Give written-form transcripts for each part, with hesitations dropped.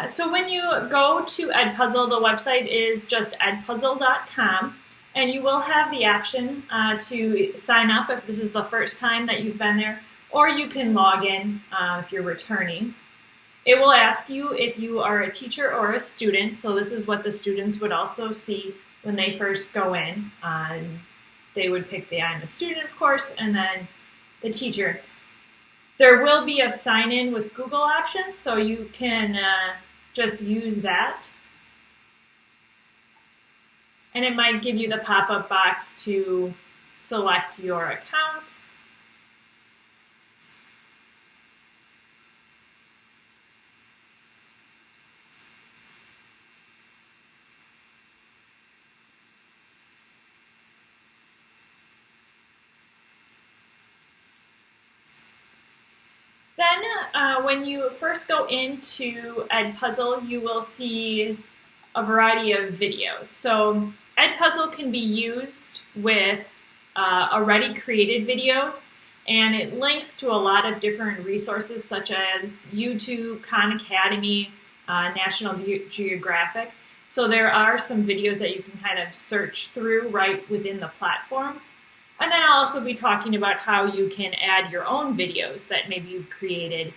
So when you go to Edpuzzle, the website is just edpuzzle.com, and you will have the option to sign up if this is the first time that you've been there, or you can log in if you're returning. It will ask you if you are a teacher or a student, so this is what the students would also see when they first go in. They would pick the I'm a student, of course, and then the teacher. There will be a sign-in with Google option, so you can just use that. And it might give you the pop-up box to select your account. Then when you first go into Edpuzzle, you will see a variety of videos. So Edpuzzle can be used with already created videos, and it links to a lot of different resources such as YouTube, Khan Academy, National Geographic. So there are some videos that you can kind of search through right within the platform. And then I'll also be talking about how you can add your own videos that maybe you've created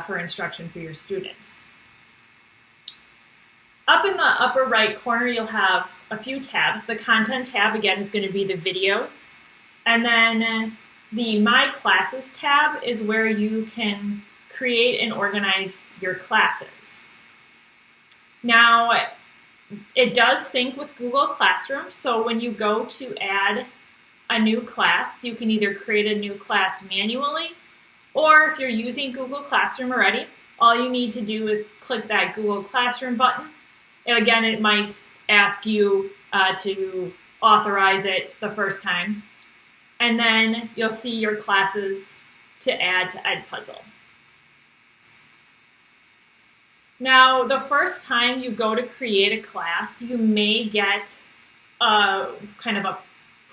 for instruction for your students. Up in the upper right corner, you'll have a few tabs. The Content tab, again, is going to be the videos. And then the My Classes tab is where you can create and organize your classes. Now, it does sync with Google Classroom, so when you go to add a new class, you can either create a new class manually, or if you're using Google Classroom already, all you need to do is click that Google Classroom button. And again, it might ask you to authorize it the first time. And then you'll see your classes to add to Edpuzzle. Now, the first time you go to create a class, you may get kind of a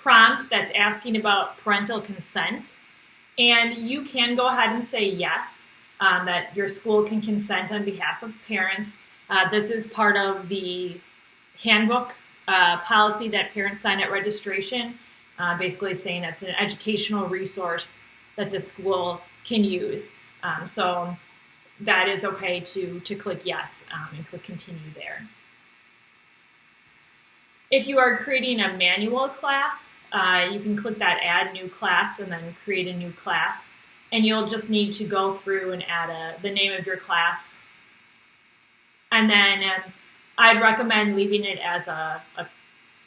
prompt that's asking about parental consent, and you can go ahead and say yes, that your school can consent on behalf of parents. This is part of the handbook policy that parents sign at registration, basically saying that's an educational resource that the school can use. So that is okay to click yes and click continue there. If you are creating a manual class, you can click that Add New Class and then create a new class. And you'll just need to go through and add the name of your class. And then I'd recommend leaving it as a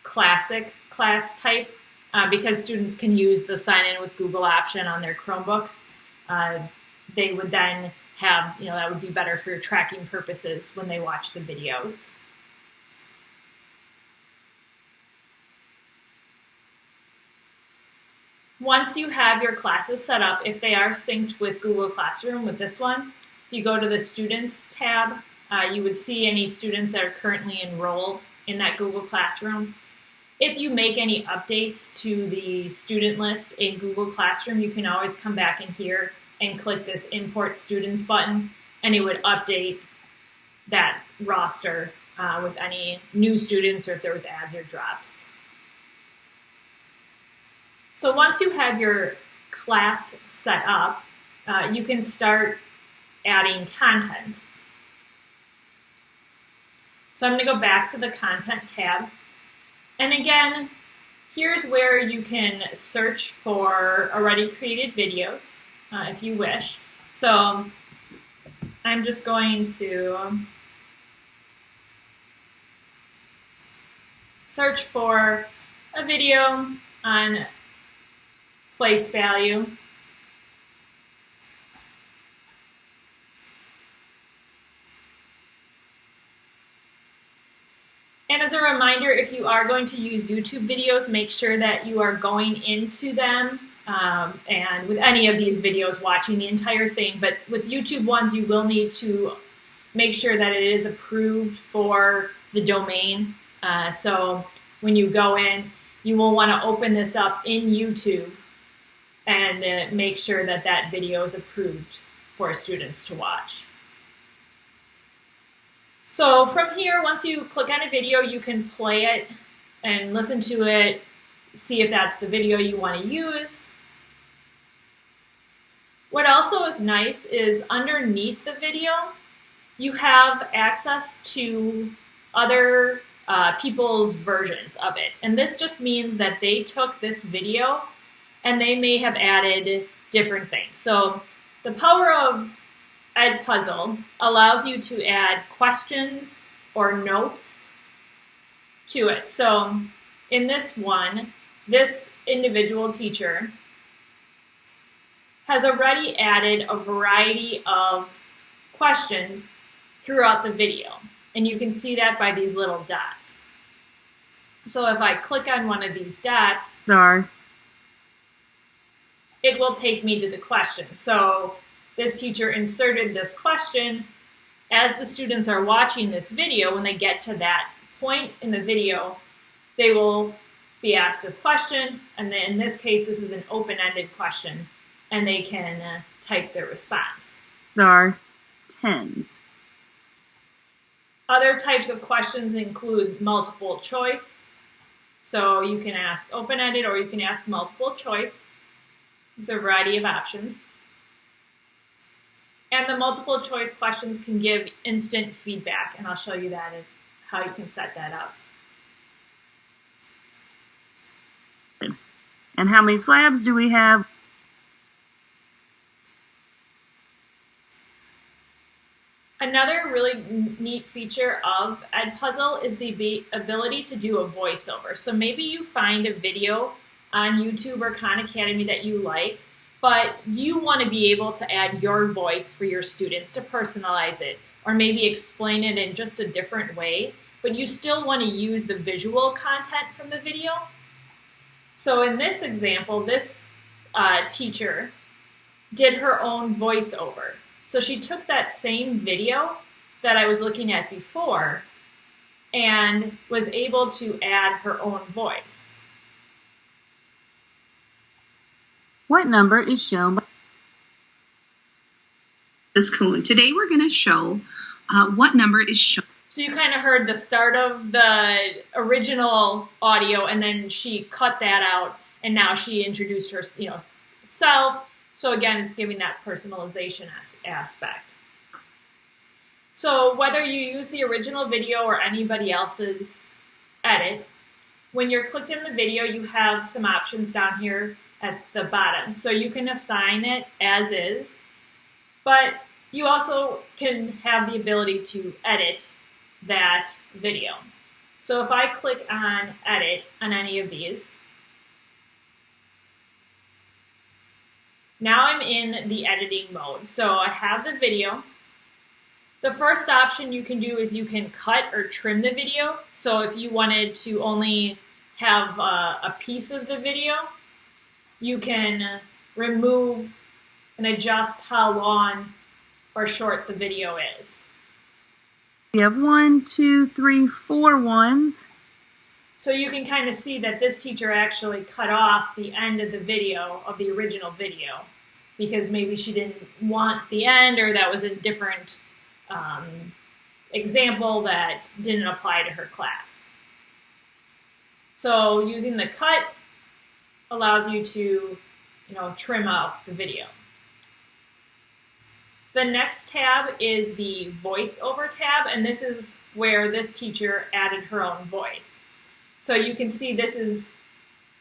classic class type because students can use the sign in with Google option on their Chromebooks. They would then have, that would be better for tracking purposes when they watch the videos. Once you have your classes set up, if they are synced with Google Classroom with this one, if you go to the Students tab, you would see any students that are currently enrolled in that Google Classroom. If you make any updates to the student list in Google Classroom, you can always come back in here and click this Import Students button, and it would update that roster with any new students or if there was adds or drops. So once you have your class set up, you can start adding content. So I'm going to go back to the Content tab. And again, here's where you can search for already created videos if you wish. So I'm just going to search for a video on place value. And as a reminder, if you are going to use YouTube videos, make sure that you are going into them and with any of these videos watching the entire thing. But with YouTube ones, you will need to make sure that it is approved for the domain. So when you go in, you will want to open this up in YouTube and make sure that that video is approved for students to watch. So from here, once you click on a video, you can play it and listen to it, see if that's the video you want to use. What also is nice is underneath the video, you have access to other people's versions of it. And this just means that they took this video and they may have added different things. So the power of Edpuzzle allows you to add questions or notes to it. So in this one, this individual teacher has already added a variety of questions throughout the video. And you can see that by these little dots. So if I click on one of these dots, it will take me to the question. So this teacher inserted this question. As the students are watching this video, when they get to that point in the video, they will be asked a question. And then in this case, this is an open-ended question. And they can type their response. Are tens. Other types of questions include multiple choice. So you can ask open-ended or you can ask multiple choice, with a variety of options. And the multiple choice questions can give instant feedback, and I'll show you that and how you can set that up. And how many slabs do we have? Another really neat feature of Edpuzzle is the ability to do a voiceover. So maybe you find a video on YouTube or Khan Academy that you like, but you want to be able to add your voice for your students to personalize it, or maybe explain it in just a different way, but you still want to use the visual content from the video. So in this example, this teacher did her own voiceover. So she took that same video that I was looking at before and was able to add her own voice. What number is shown by Ms. Kuhn? Today we're going to show what number is shown. So you kind of heard the start of the original audio, and then she cut that out, and now she introduced her, self. So again, it's giving that personalization aspect. So whether you use the original video or anybody else's edit, when you're clicked in the video, you have some options down here at the bottom. So you can assign it as is, but you also can have the ability to edit that video. So if I click on edit on any of these, now I'm in the editing mode. So I have the video. The first option you can do is you can cut or trim the video. So if you wanted to only have a piece of the video, you can remove and adjust how long or short the video is. We have 1, 2, 3, 4 ones. So you can kind of see that this teacher actually cut off the end of the video, of the original video, because maybe she didn't want the end, or that was a different example that didn't apply to her class. So using the cut allows you to, trim off the video. The next tab is the Voiceover tab, and this is where this teacher added her own voice. So you can see this is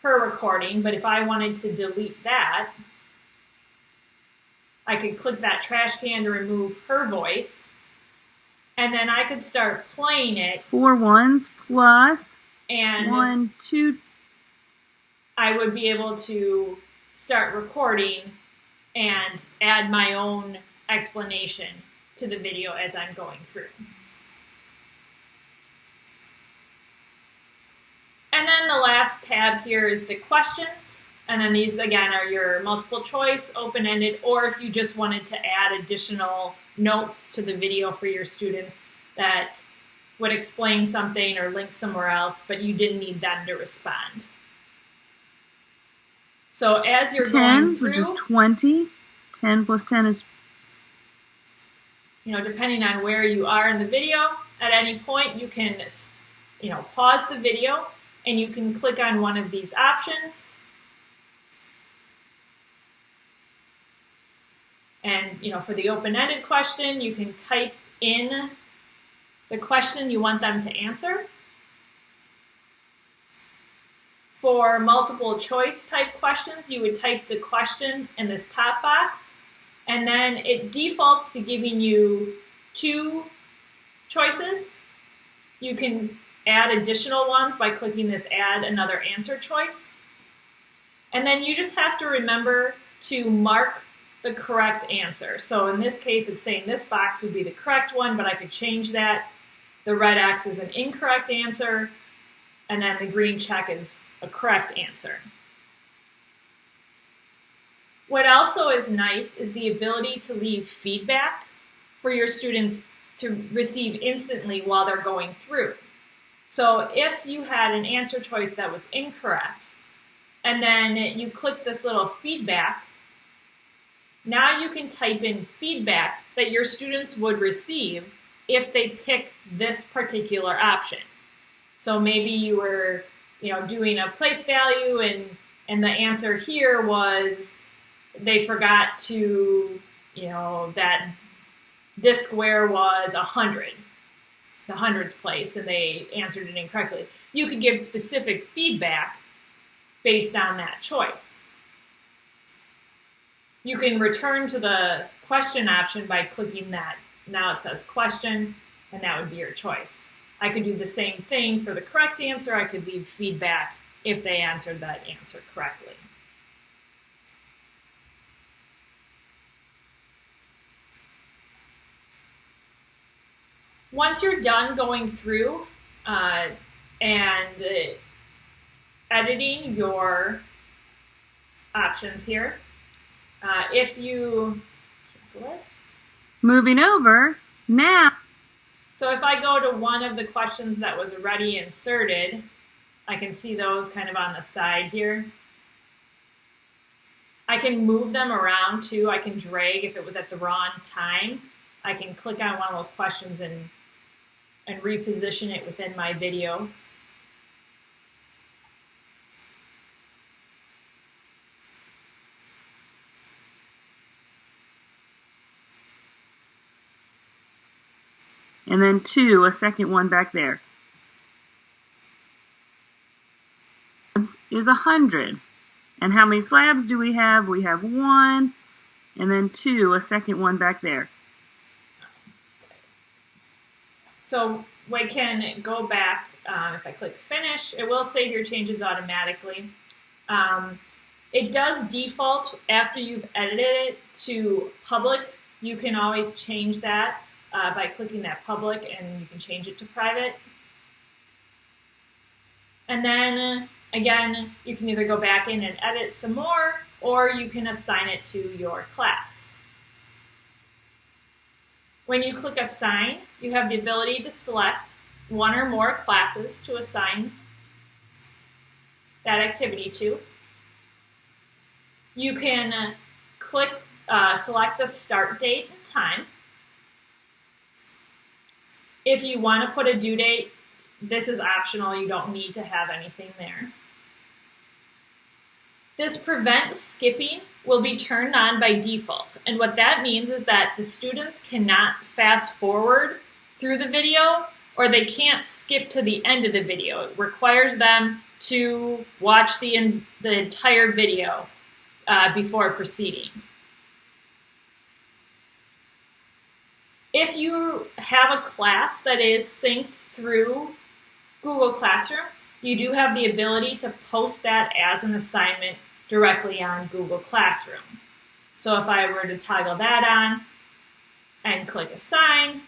her recording, but if I wanted to delete that, I could click that trash can to remove her voice, and then I could start playing it. 4 ones plus and 1, 2. I would be able to start recording and add my own explanation to the video as I'm going through. And then the last tab here is the questions. And then these, again, are your multiple choice, open-ended, or if you just wanted to add additional notes to the video for your students that would explain something or link somewhere else, but you didn't need them to respond. So as you're going Tens, through, which is 20. 10 plus 10 is depending on where you are in the video, at any point you can, pause the video and you can click on one of these options. And, for the open-ended question, you can type in the question you want them to answer. For multiple choice type questions, you would type the question in this top box, and then it defaults to giving you 2 choices. You can add additional ones by clicking this Add Another Answer choice. And then you just have to remember to mark the correct answer. So in this case, it's saying this box would be the correct one, but I could change that. The red X is an incorrect answer, and then the green check is a correct answer. What also is nice is the ability to leave feedback for your students to receive instantly while they're going through. So if you had an answer choice that was incorrect, and then you click this little feedback, now you can type in feedback that your students would receive if they pick this particular option. So maybe you were doing a place value and the answer here was they forgot to, that this square was 100, the hundreds place, and they answered it incorrectly. You could give specific feedback based on that choice. You can return to the question option by clicking that. Now it says question, and that would be your choice. I could do the same thing for the correct answer. I could leave feedback if they answered that answer correctly. Once you're done going through and editing your options here, if you cancel this. Moving over now. So if I go to one of the questions that was already inserted, I can see those kind of on the side here. I can move them around too. I can drag if it was at the wrong time. I can click on one of those questions and reposition it within my video. And then 2, a second one back there. Is 100. And how many slabs do we have? We have 1, and then 2, a second one back there. So we can go back, if I click finish, it will save your changes automatically. It does default after you've edited it to public. You can always change that by clicking that public, and you can change it to private. And then again, you can either go back in and edit some more, or you can assign it to your class. When you click assign, you have the ability to select one or more classes to assign that activity to. You can select the start date and time. If you want to put a due date, this is optional. You don't need to have anything there. This prevent skipping will be turned on by default. And what that means is that the students cannot fast forward through the video, or they can't skip to the end of the video. It requires them to watch the entire video before proceeding. If you have a class that is synced through Google Classroom, you do have the ability to post that as an assignment directly on Google Classroom. So if I were to toggle that on and click assign,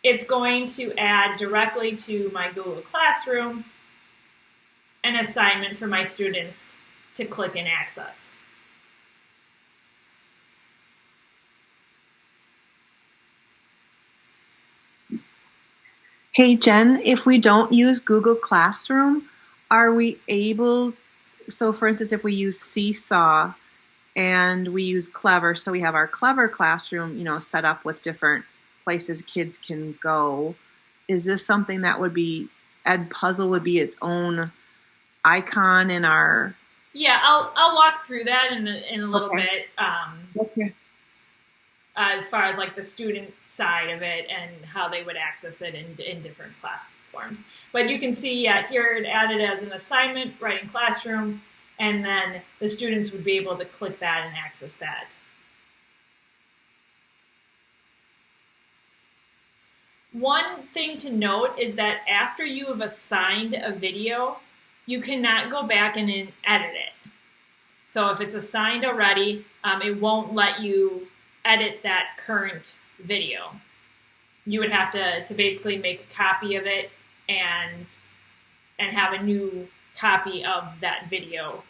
it's going to add directly to my Google Classroom an assignment for my students to click and access. Hey, Jen, if we don't use Google Classroom, are we able, so for instance, if we use Seesaw, and we use Clever. So we have our Clever classroom, set up with different places kids can go. Is this something that would be, Edpuzzle would be its own icon in our... Yeah, I'll walk through that in a little bit. Okay. As far as like the student side of it and how they would access it in different platforms. But you can see here it added as an assignment, writing classroom, and then the students would be able to click that and access that. One thing to note is that after you have assigned a video, you cannot go back and edit it. So if it's assigned already, it won't let you edit that current video. You would have to basically make a copy of it and have a new copy of that video.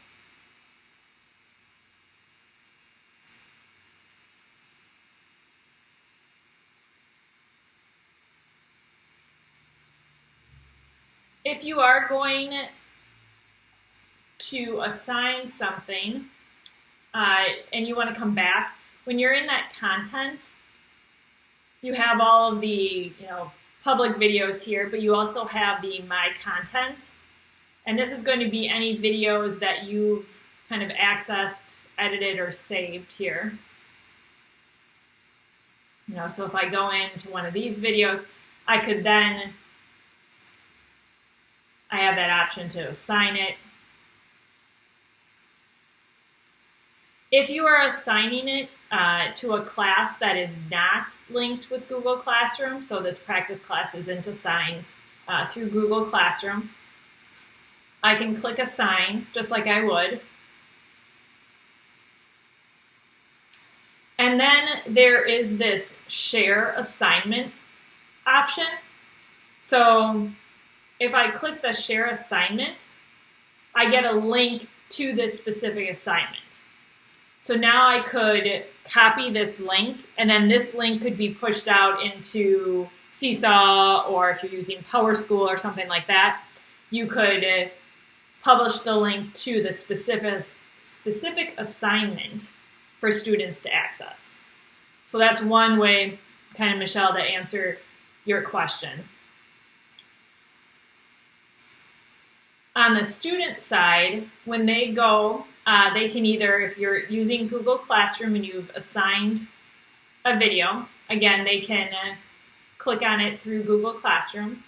If you are going to assign something and you want to come back, when you're in that content, you have all of the public videos here, but you also have the My Content. And this is going to be any videos that you've kind of accessed, edited, or saved here. So if I go into one of these videos, I could then, I have that option to assign it. If you are assigning it to a class that is not linked with Google Classroom, so this practice class isn't assigned through Google Classroom, I can click Assign, just like I would. And then there is this Share Assignment option. So if I click the Share Assignment, I get a link to this specific assignment. So now I could copy this link, and then this link could be pushed out into Seesaw, or if you're using PowerSchool or something like that, you could publish the link to the specific assignment for students to access. So that's one way, kind of, Michelle, to answer your question. On the student side, when they go, they can either, if you're using Google Classroom and you've assigned a video, again, they can click on it through Google Classroom.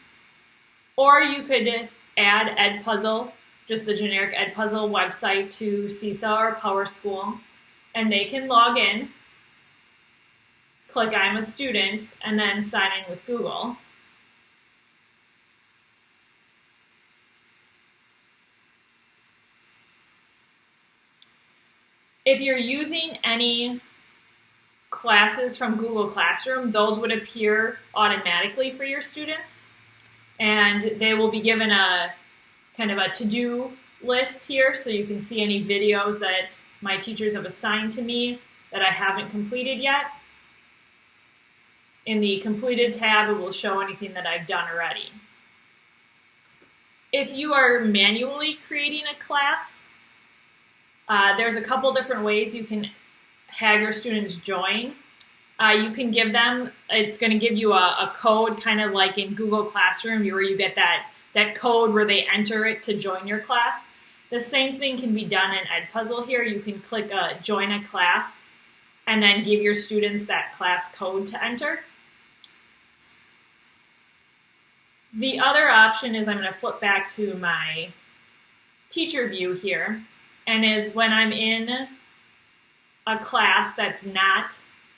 Or you could add Edpuzzle, just the generic Edpuzzle website, to Seesaw or PowerSchool, and they can log in, click I'm a student, and then sign in with Google. If you're using any classes from Google Classroom, those would appear automatically for your students. And they will be given a kind of a to-do list here, so you can see any videos that my teachers have assigned to me that I haven't completed yet. In the completed tab, it will show anything that I've done already. If you are manually creating a class, there's a couple different ways you can have your students join. You can give them, it's going to give you a code, kind of like in Google Classroom, where you get that code where they enter it to join your class. The same thing can be done in Edpuzzle here. You can click Join a Class and then give your students that class code to enter. The other option is, I'm going to flip back to my teacher view here, and is when I'm in a class that's not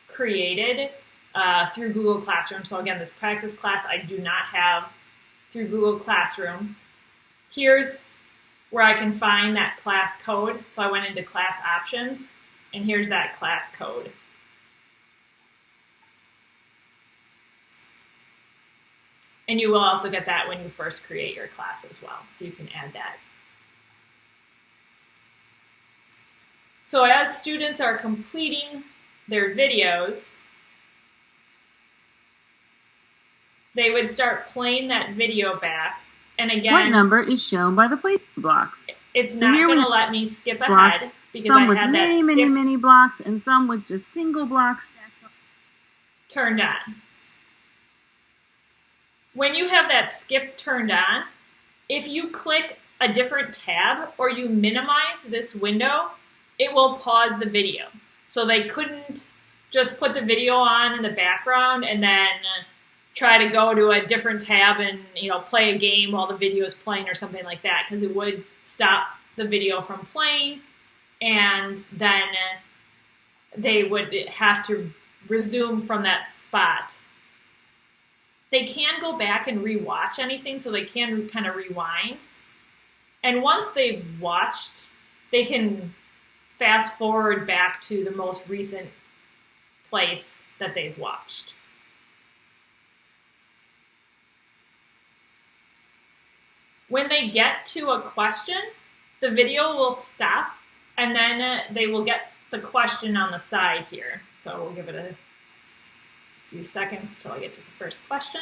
created through Google Classroom. So again, this practice class I do not have through Google Classroom. Here's where I can find that class code. So I went into class options, and here's that class code. And you will also get that when you first create your class as well, so you can add that. So as students are completing their videos, they would start playing that video back. And again, what number is shown by the play blocks? It's not going to let me skip ahead. because some I with had many, that many, skipped many blocks, and some with just single blocks. turned on. When you have that skip turned on, if you click a different tab or you minimize this window, it will pause the video. So they couldn't just put the video on in the background and then try to go to a different tab and play a game while the video is playing or something like that, because it would stop the video from playing, and then they would have to resume from that spot. They can go back and rewatch anything, so they can kind of rewind. And once they've watched, they can fast forward back to the most recent place that they've watched. When they get to a question, the video will stop, and then they will get the question on the side here. So we'll give it a few seconds till I get to the first question.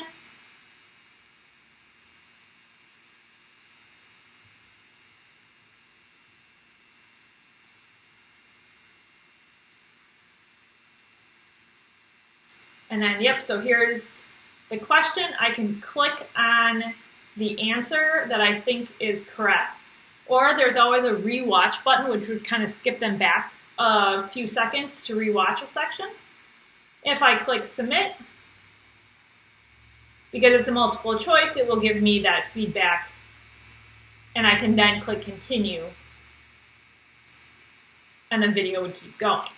And then, yep, so here's the question. I can click on the answer that I think is correct. Or there's always a rewatch button, which would kind of skip them back a few seconds to rewatch a section. If I click submit, because it's a multiple choice, it will give me that feedback, and I can then click continue, and the video would keep going.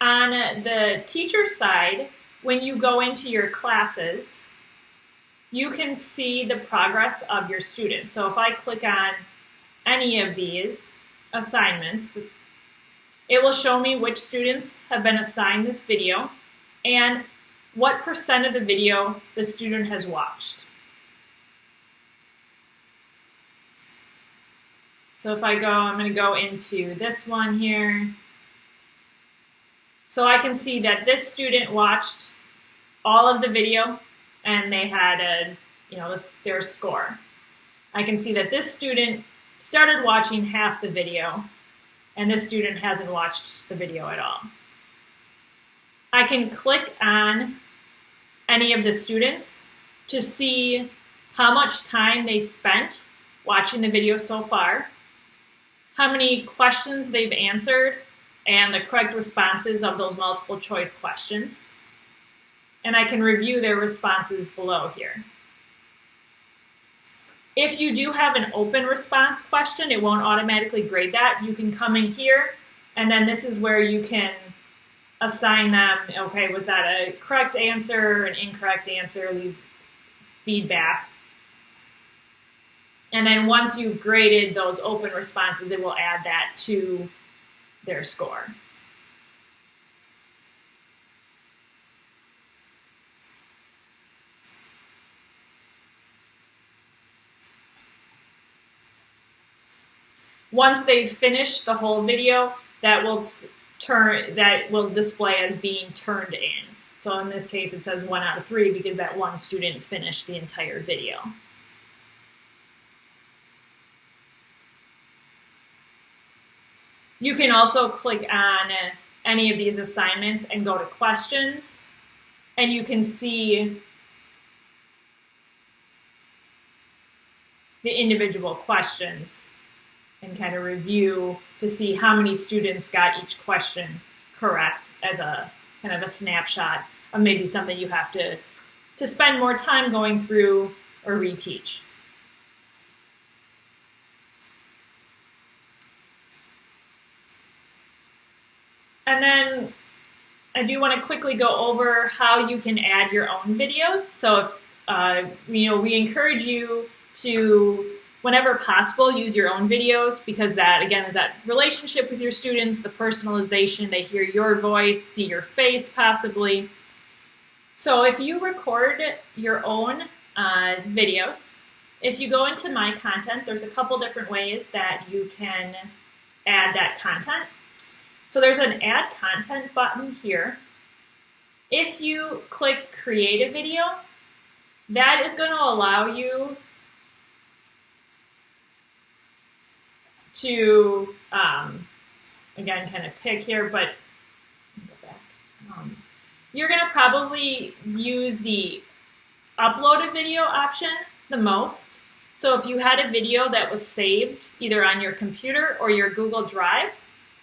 On the teacher side, when you go into your classes, you can see the progress of your students. So if I click on any of these assignments, it will show me which students have been assigned this video and what % of the video the student has watched. So if I go, I'm going to go into this one here. So I can see that this student watched all of the video and they had their score. I can see that this student started watching half the video and this student hasn't watched the video at all. I can click on any of the students to see how much time they spent watching the video so far, how many questions they've answered, and the correct responses of those multiple choice questions. And I can review their responses below here. If you do have an open response question, it won't automatically grade that. You can come in here, and then this is where you can assign them, okay, was that a correct answer, an incorrect answer, leave feedback. And then once you've graded those open responses, it will add that to their score. Once they've finished the whole video, that will display as being turned in. So in this case, it says 1 out of 3 because that one student finished the entire video. You can also click on any of these assignments and go to questions, and you can see the individual questions and kind of review to see how many students got each question correct as a kind of a snapshot of maybe something you have to spend more time going through or reteach. And then I do want to quickly go over how you can add your own videos. So if we encourage you to, whenever possible, use your own videos, because that, again, is that relationship with your students, the personalization, they hear your voice, see your face possibly. So if you record your own videos, if you go into My Content, there's a couple different ways that you can add that content. So there's an Add Content button here. If you click Create a Video, that is going to allow you to, again, kind of pick here, but go back. You're going to probably use the upload a video option the most. So if you had a video that was saved either on your computer or your Google Drive,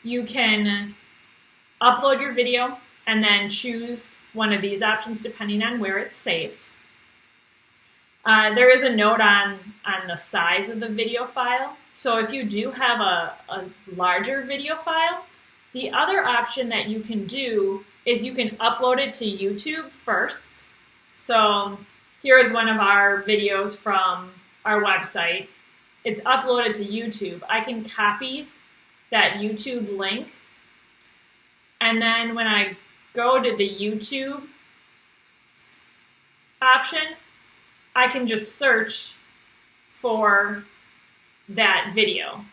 you can upload your video and then choose one of these options depending on where it's saved. There is a note on the size of the video file. So if you do have a larger video file, the other option that you can do is you can upload it to YouTube first. So here is one of our videos from our website. It's uploaded to YouTube. I can copy that YouTube link, and then when I go to the YouTube option, I can just search for that video.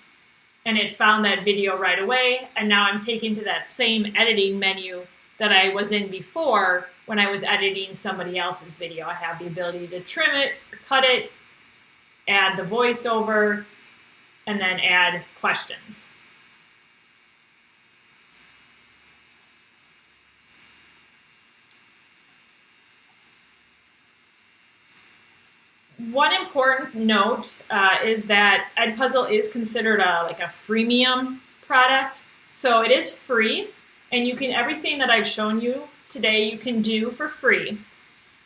And it found that video right away, and now I'm taken to that same editing menu that I was in before when I was editing somebody else's video. I have the ability to trim it, or cut it, add the voiceover, and then add questions. One important note is that Edpuzzle is considered like a freemium product. So it is free, and you can, everything that I've shown you today, you can do for free.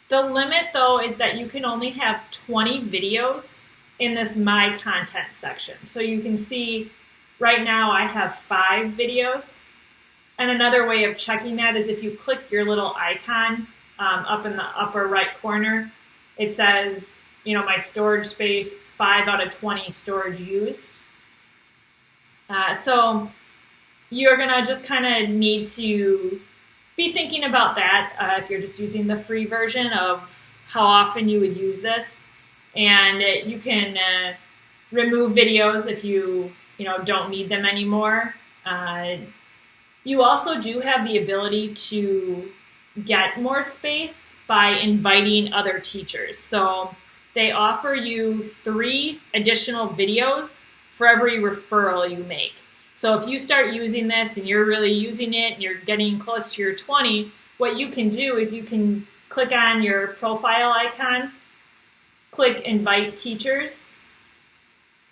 The limit, though, is that you can only have 20 videos in this My Content section. So you can see right now I have 5 videos. And another way of checking that is if you click your little icon up in the upper right corner, it says, you know, my storage space, 5 out of 20 storage used. So you're gonna just kind of need to be thinking about that if you're just using the free version of how often you would use this. And you can remove videos if you don't need them anymore. You also do have the ability to get more space by inviting other teachers. So they offer you 3 additional videos for every referral you make. So if you start using this and you're really using it and you're getting close to your 20, what you can do is you can click on your profile icon, click invite teachers.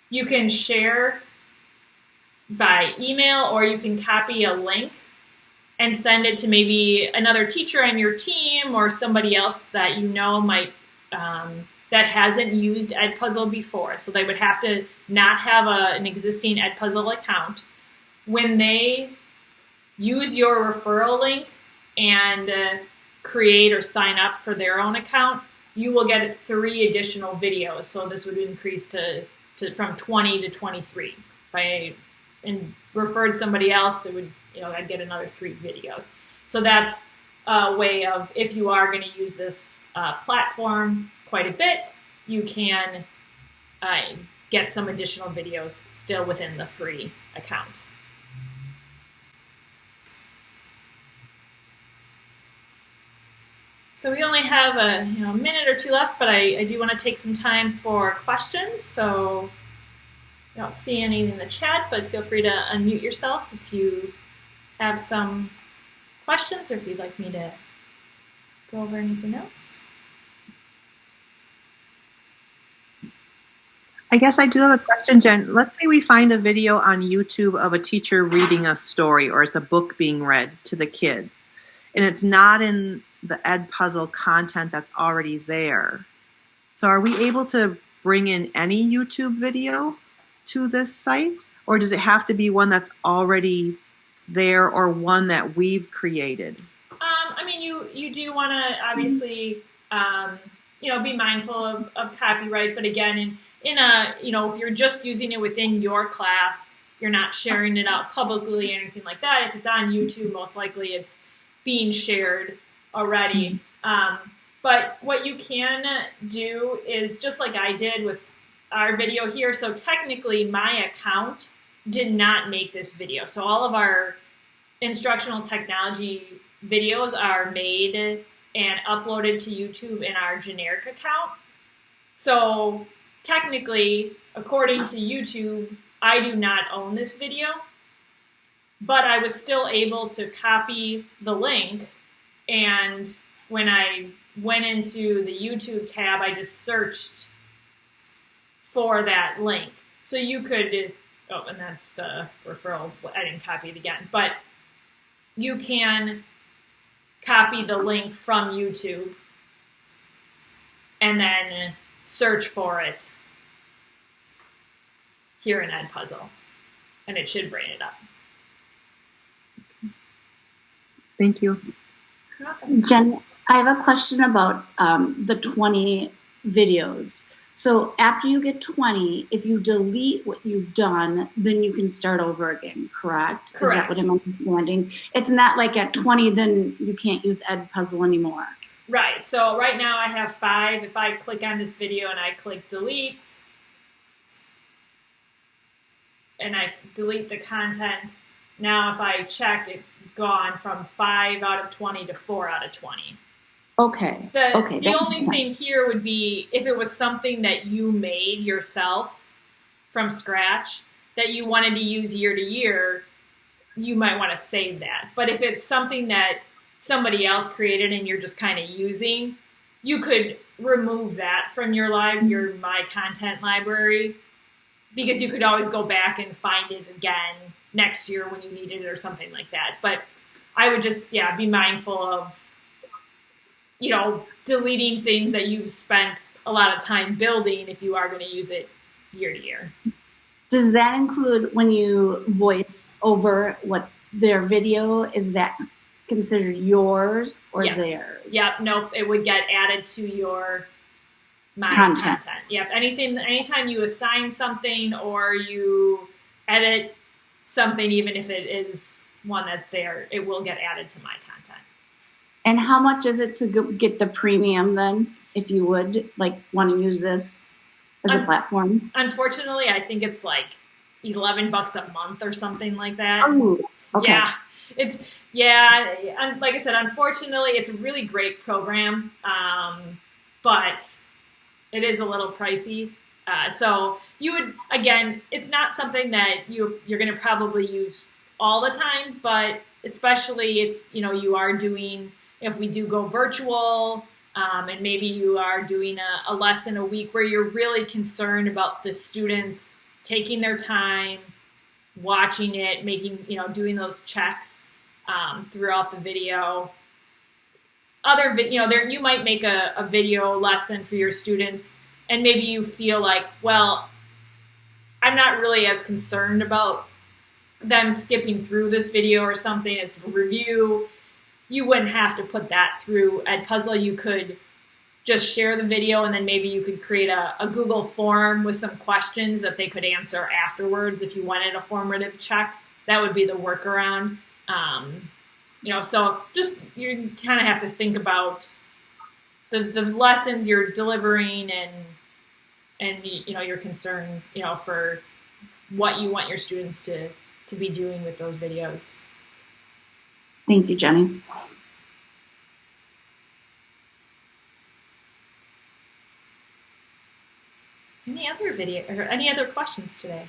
You can share by email, or you can copy a link and send it to maybe another teacher on your team or somebody else that you know might that hasn't used Edpuzzle before. So they would have to not have an existing Edpuzzle account. When they use your referral link and create or sign up for their own account, you will get 3 additional videos. So this would increase to from 20 to 23. If I referred somebody else, it would, I'd get another 3 videos. So that's a way of, if you are going to use this platform quite a bit, you can get some additional videos still within the free account. So we only have a minute or 2 left, but I do want to take some time for questions. So I don't see any in the chat, but feel free to unmute yourself if you have some questions or if you'd like me to go over anything else. I guess I do have a question, Jen. Let's say we find a video on YouTube of a teacher reading a story, or it's a book being read to the kids, and it's not in the Edpuzzle content that's already there. So are we able to bring in any YouTube video to this site, or does it have to be one that's already there or one that we've created? I mean, you do want to obviously be mindful of copyright, but again, in a if you're just using it within your class, you're not sharing it out publicly or anything like that. If it's on YouTube, most likely it's being shared already. But what you can do is just like I did with our video here. So technically my account did not make this video. So all of our instructional technology videos are made and uploaded to YouTube in our generic account. So technically, according to YouTube, I do not own this video, but I was still able to copy the link, and when I went into the YouTube tab, I just searched for that link. So you could, oh, and that's the referral. I didn't copy it again, but you can copy the link from YouTube and then search for it here in Edpuzzle, and it should bring it up. Thank you. You're welcome. Jen, I have a question about the 20 videos. So after you get 20, if you delete what you've done, then you can start over again, correct? Correct. Is that what I'm understanding? It's not like at 20, then you can't use Edpuzzle anymore. Right, so right now I have 5. If I click on this video and I click delete, and I delete the content, now if I check, it's gone from 5 out of 20 to 4 out of 20. Okay. The only thing here would be if it was something that you made yourself from scratch that you wanted to use year to year, you might want to save that. But if it's something that somebody else created and you're just kind of using, you could remove that from your My Content library, because you could always go back and find it again next year when you need it or something like that. But I would just, be mindful of, deleting things that you've spent a lot of time building if you are going to use it year to year. Does that include when you voice over what their video, is that considered yours or theirs? Yeah, no, it would get added to your My Content. Yep, anytime you assign something or you edit something, even if it is one that's there, it will get added to My Content. And how much is it to get the premium then, if you would want to use this as a platform? Unfortunately, I think it's like $11 a month or something like that. Oh, okay. Yeah, like I said, unfortunately, it's a really great program, but it is a little pricey. So you would, again, it's not something that you're going to probably use all the time, but especially if you are doing, if we do go virtual, and maybe you are doing a lesson a week where you're really concerned about the students taking their time, watching it, making, doing those checks throughout the video. You might make a video lesson for your students, and maybe you feel like, well, I'm not really as concerned about them skipping through this video or something. It's a review. You wouldn't have to put that through Edpuzzle. You could just share the video, and then maybe you could create a Google form with some questions that they could answer afterwards if you wanted a formative check. That would be the workaround. So just you kind of have to think about the lessons you're delivering and your concern, for what you want your students to be doing with those videos. Thank you, Jenny. Any other questions today?